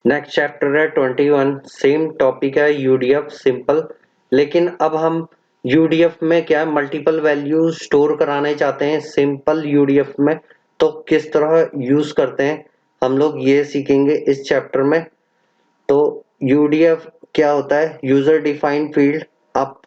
Next chapter है 21। Same topic है UDF simple, लेकिन अब हम यूडीएफ में क्या मल्टीपल वैल्यू स्टोर कराने चाहते हैं सिंपल यूडीएफ में, तो किस तरह यूज करते हैं हम लोग ये सीखेंगे इस चैप्टर में। तो यूडीएफ क्या होता है? User defined field. आप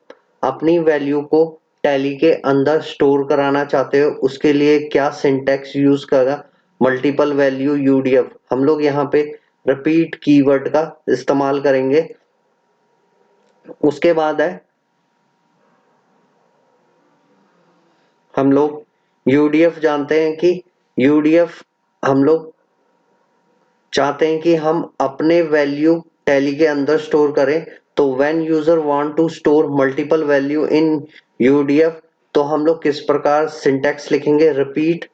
अपनी वैल्यू को टैली के अंदर स्टोर कराना चाहते हो, उसके लिए क्या सिंटैक्स यूज करा? Multiple value UDF. हम लोग यहाँ पे रिपीट कीवर्ड का इस्तेमाल करेंगे। उसके बाद है हम लोग यूडीएफ जानते हैं कि यूडीएफ हम लोग चाहते हैं कि हम अपने वैल्यू टैली के अंदर स्टोर करें। तो when user want to store multiple value in UDF, तो हम लोग किस प्रकार सिंटैक्स लिखेंगे? Repeat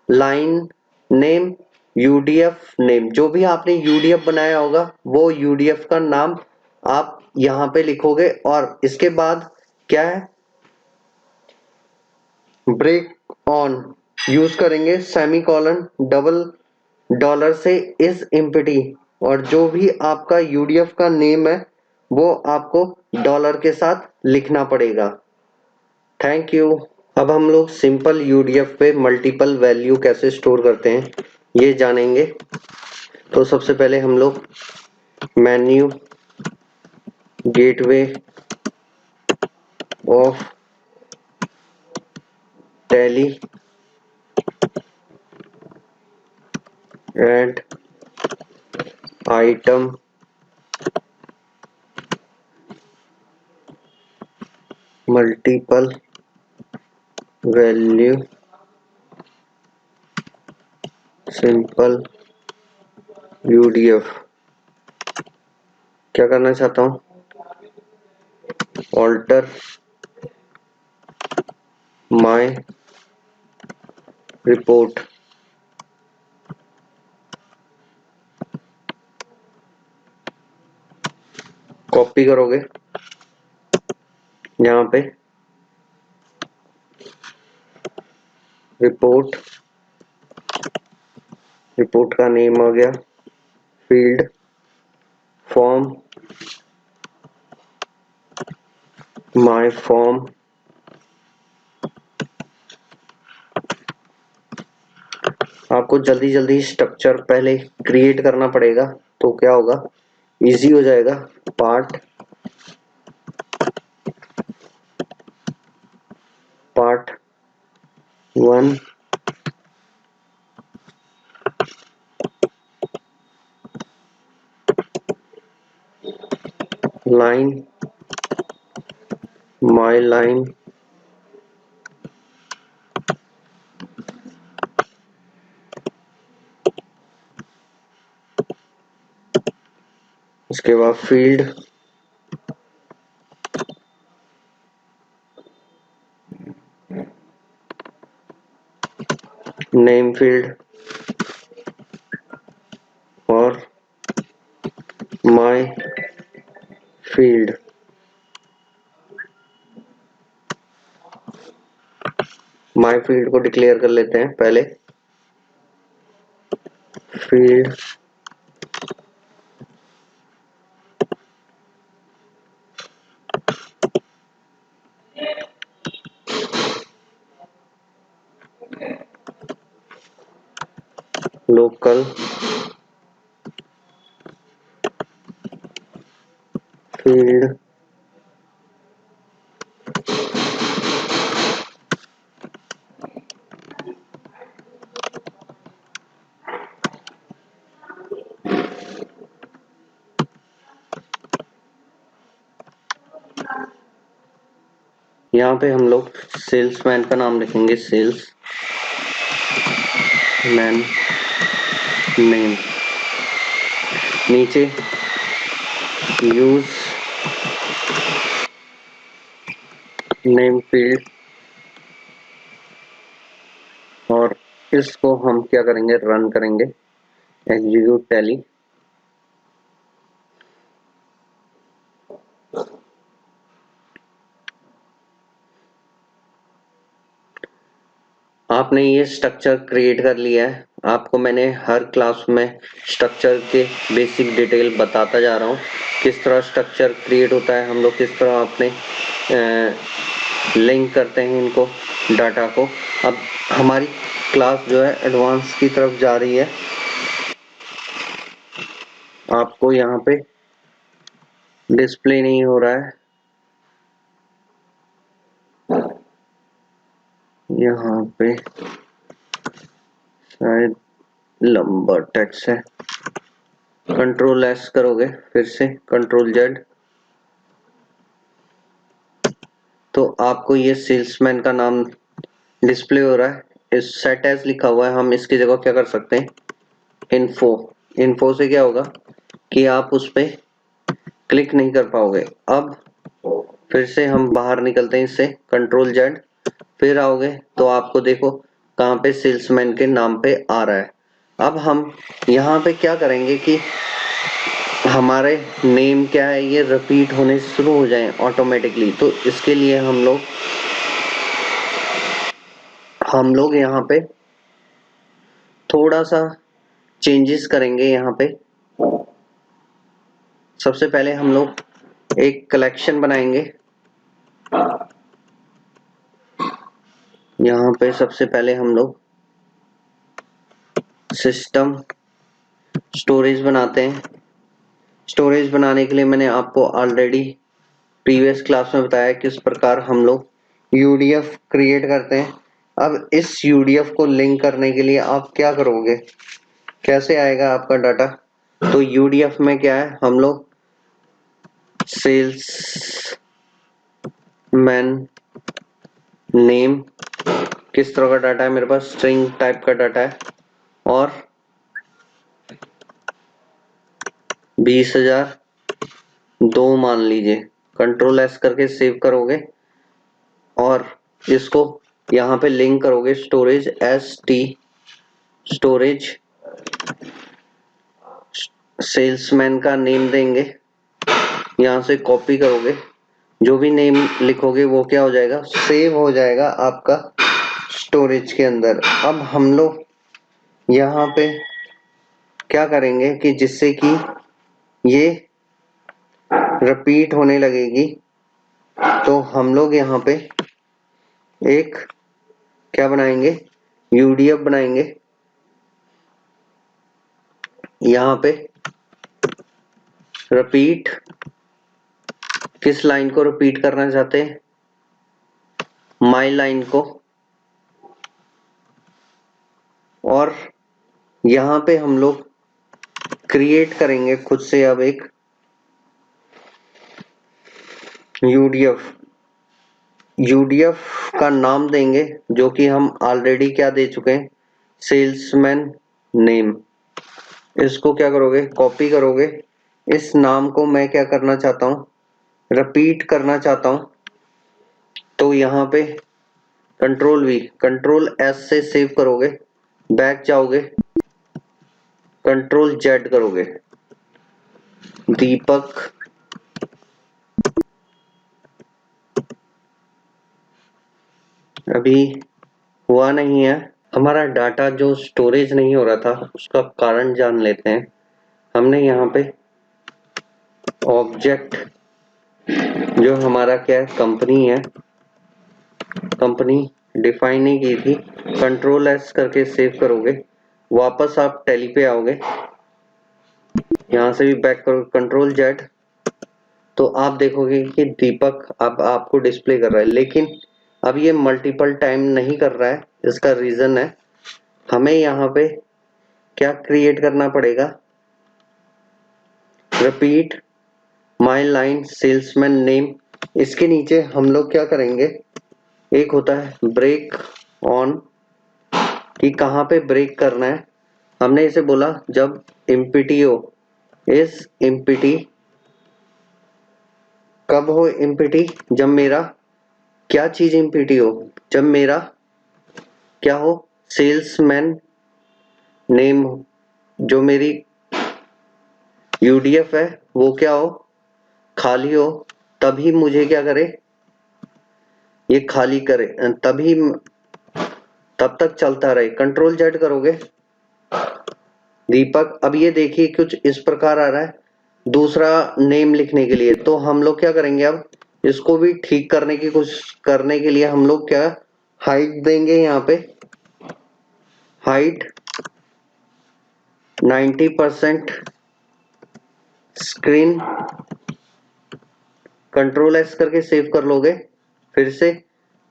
line name UDF name. जो भी आपने यूडीएफ बनाया होगा वो यूडीएफ का नाम आप यहाँ पे लिखोगे। और इसके बाद क्या है? ब्रेक ऑन यूज करेंगे, सेमीकोलन डबल डॉलर से इज एम्प्टी, और जो भी आपका यूडीएफ का नेम है वो आपको डॉलर के साथ लिखना पड़ेगा। Thank you. अब हम लोग सिंपल यूडीएफ पे मल्टीपल वैल्यू कैसे स्टोर करते हैं ये जानेंगे। तो सबसे पहले हम लोग menu gateway of tally and item multiple value simple UDF. क्या करना चाहता हूँ? Alter my report. कॉपी करोगे यहाँ पे रिपोर्ट, रिपोर्ट का नेम आ गया, फील्ड फॉर्म माय फॉर्म, आपको जल्दी जल्दी स्ट्रक्चर पहले क्रिएट करना पड़ेगा तो क्या होगा, इजी हो जाएगा। Part part one line my line उसके बाद फील्ड नेम फील्ड और माय फील्ड। माय फील्ड को डिक्लेयर कर लेते हैं पहले। फील्ड लोकल फील्ड यहाँ पे हम लोग सेल्समैन का नाम लिखेंगे, सेल्स मैन नेम। नीचे यूज नेम फील्ड, और इसको हम क्या करेंगे, रन करेंगे, एग्जीक्यूट टैली। आपने ये स्ट्रक्चर क्रिएट कर लिया है। आपको मैंने हर क्लास में स्ट्रक्चर के बेसिक डिटेल बताता जा रहा हूँ, किस तरह स्ट्रक्चर क्रिएट होता है, हम लोग किस तरह अपने लिंक करते हैं इनको, डाटा को। अब हमारी क्लास जो है एडवांस की तरफ जा रही है। आपको यहाँ पे डिस्प्ले नहीं हो रहा है, यहाँ पे शायद लंबा टेक्स्ट है। कंट्रोल एस करोगे, फिर से कंट्रोल जेड, तो आपको ये सेल्समैन का नाम डिस्प्ले हो रहा है। इस सेट एज लिखा हुआ है, हम इसकी जगह क्या कर सकते हैं, इन्फो। इन्फो से क्या होगा कि आप उस पे क्लिक नहीं कर पाओगे। अब फिर से हम बाहर निकलते हैं इससे, कंट्रोल जेड, फिर आओगे तो आपको देखो कहाँ पे सेल्समैन के नाम पे आ रहा है। अब हम यहाँ पे क्या करेंगे कि हमारे नेम क्या है ये रिपीट होने शुरू हो जाए ऑटोमेटिकली, तो इसके लिए हम लोग यहाँ पे थोड़ा सा चेंजेस करेंगे। यहाँ पे सबसे पहले हम लोग एक कलेक्शन बनाएंगे। यहाँ पे सबसे पहले हम लोग सिस्टम स्टोरेज बनाते हैं। स्टोरेज बनाने के लिए मैंने आपको ऑलरेडी प्रीवियस क्लास में बताया किस प्रकार हम लोग यूडीएफ क्रिएट करते हैं। अब इस यूडीएफ को लिंक करने के लिए आप क्या करोगे, कैसे आएगा आपका डाटा, तो यूडीएफ में क्या है, हम लोग सेल्स मैन नेम, किस तरह का डाटा है मेरे पास, स्ट्रिंग टाइप का डाटा है, और 20,002 मान लीजिए। कंट्रोल एस करके सेव करोगे और इसको यहाँ पे लिंक करोगे storage S T storage, salesman का नेम देंगे, यहाँ से कॉपी करोगे, जो भी नेम लिखोगे वो क्या हो जाएगा, सेव हो जाएगा आपका स्टोरेज के अंदर। अब हम लोग यहाँ पे क्या करेंगे कि जिससे कि ये रिपीट होने लगेगी, तो हम लोग यहाँ पे एक क्या बनाएंगे, यूडीएफ बनाएंगे। यहाँ पे रिपीट, किस लाइन को रिपीट करना चाहते हैं, माई लाइन को, और यहाँ पे हम लोग क्रिएट करेंगे खुद से अब एक यूडीएफ। यूडीएफ का नाम देंगे जो कि हम ऑलरेडी क्या दे चुके हैं, सेल्समैन नेम। इसको क्या करोगे, कॉपी करोगे। इस नाम को मैं क्या करना चाहता हूँ, रिपीट करना चाहता हूँ, तो यहाँ पे कंट्रोल वी, कंट्रोल एस से सेव करोगे, बैक जाओगे, कंट्रोल जेड करोगे, दीपक अभी हुआ नहीं है। हमारा डाटा जो स्टोरेज नहीं हो रहा था उसका कारण जान लेते हैं। हमने यहाँ पे ऑब्जेक्ट जो हमारा क्या है, कंपनी है, कंपनी डिफाइन नहीं की थी। कंट्रोल एस करके सेव करोगे, वापस आप टैली पे आओगे, यहाँ से भी बैक करोगे, कंट्रोल जेड, तो आप देखोगे कि दीपक अब आपको डिस्प्ले कर रहा है, लेकिन अब ये मल्टीपल टाइम नहीं कर रहा है। इसका रीजन है हमें यहाँ पे क्या क्रिएट करना पड़ेगा, repeat my line salesman name. इसके नीचे हम लोग क्या करेंगे, एक होता है ब्रेक ऑन, कि कहाँ पे ब्रेक करना है। हमने इसे बोला जब एम्प्टी हो, इस एम्प्टी कब हो, एम्प्टी जब मेरा क्या चीज एम्प्टी हो, जब मेरा क्या हो, सेल्समैन नेम, जो मेरी यूडीएफ है वो क्या हो, खाली हो, तभी मुझे क्या करे, ये खाली करे, तब तक चलता रहे। कंट्रोल जेड करोगे दीपक, अब ये देखिए कुछ इस प्रकार आ रहा है दूसरा नेम लिखने के लिए। तो हम लोग क्या करेंगे, अब इसको भी ठीक करने की कोशिश करने के लिए हम लोग क्या हाइट देंगे, यहाँ पे हाइट 90% स्क्रीन, कंट्रोल एस करके सेव कर लोगे, फिर से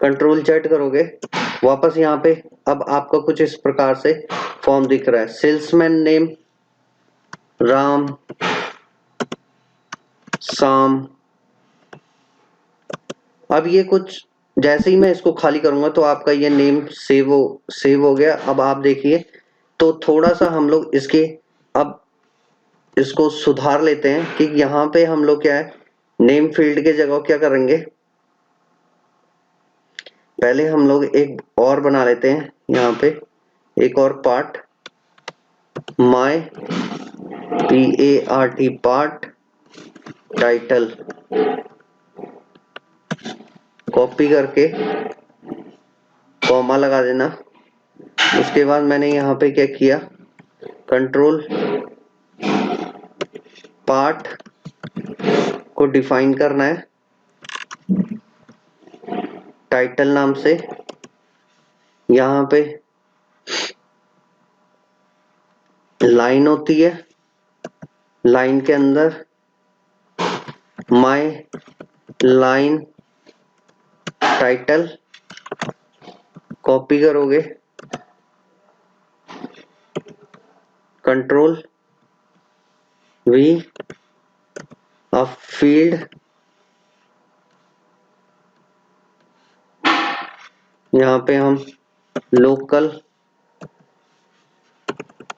कंट्रोल जेड करोगे वापस यहाँ पे। अब आपका कुछ इस प्रकार से फॉर्म दिख रहा है। सेल्समैन नेम राम शाम। अब ये कुछ जैसे ही मैं इसको खाली करूंगा तो आपका ये नेम सेव हो गया। अब आप देखिए तो थोड़ा सा हम लोग इसके अब इसको सुधार लेते हैं कि यहाँ पे हम लोग क्या है नेम फील्ड के जगह क्या करेंगे, पहले हम लोग एक और बना लेते हैं यहाँ पे एक और part, my PART part title, copy करके कॉमा लगा देना। उसके बाद मैंने यहाँ पे क्या किया, कंट्रोल पार्ट को डिफाइन करना है टाइटल नाम से। यहाँ पे लाइन होती है, लाइन के अंदर माय लाइन टाइटल कॉपी करोगे, कंट्रोल V अब फील्ड यहाँ पे हम लोकल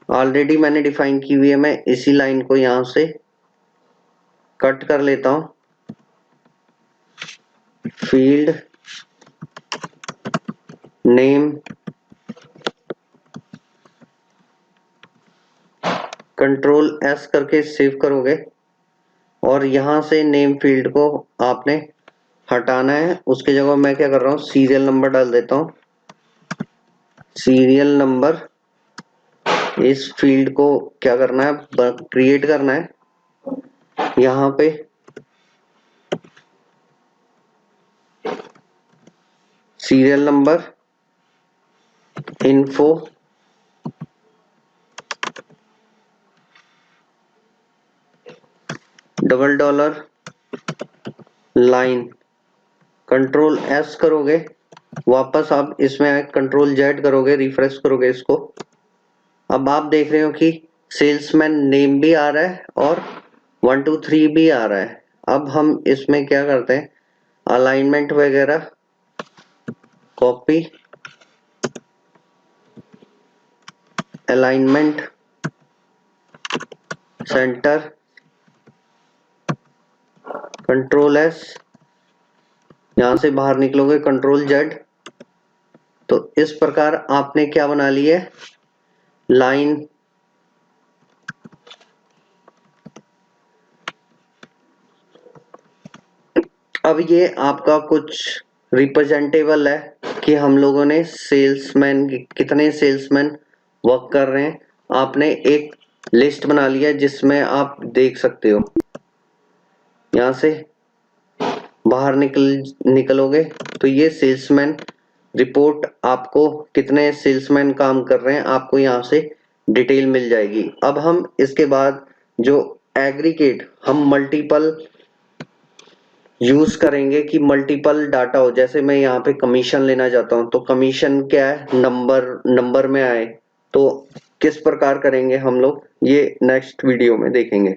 ऑलरेडी मैंने डिफाइन की हुई है, मैं इसी लाइन को यहाँ से कट कर लेता हूं। फील्ड नेम कंट्रोल S करके सेव करोगे और यहां से नेम फील्ड को आपने हटाना है। उसकी जगह मैं क्या कर रहा हूँ, सीरियल नंबर डाल देता हूँ। सीरियल नंबर इस फील्ड को क्या करना है, क्रिएट करना है। यहाँ पे serial number info $, line, control S करोगे वापस। आप इसमें कंट्रोल जेड करोगे, रिफ्रेश करोगे इसको। अब आप देख रहे हो कि सेल्समैन नेम भी आ रहा है और 1 2 3 भी आ रहा है। अब हम इसमें क्या करते हैं, अलाइनमेंट वगैरह copy, alignment centre, control S, यहां से बाहर निकलोगे कंट्रोल जेड। तो इस प्रकार आपने क्या बना ली है, लाइन अब ये आपका कुछ रिप्रेजेंटेबल है कि हम लोगों ने सेल्समैन कितने सेल्समैन वर्क कर रहे हैं। आपने एक लिस्ट बना लिया है जिसमें आप देख सकते हो। यहां से बाहर निकलोगे तो ये सेल्समैन रिपोर्ट, आपको कितने सेल्समैन काम कर रहे हैं आपको यहाँ से डिटेल मिल जाएगी। अब हम इसके बाद जो एग्रीगेट हम मल्टीपल यूज करेंगे कि मल्टीपल डाटा हो। जैसे मैं यहाँ पे कमीशन लेना चाहता हूँ तो कमीशन क्या है, नंबर में आए, तो किस प्रकार करेंगे हम लोग ये नेक्स्ट वीडियो में देखेंगे।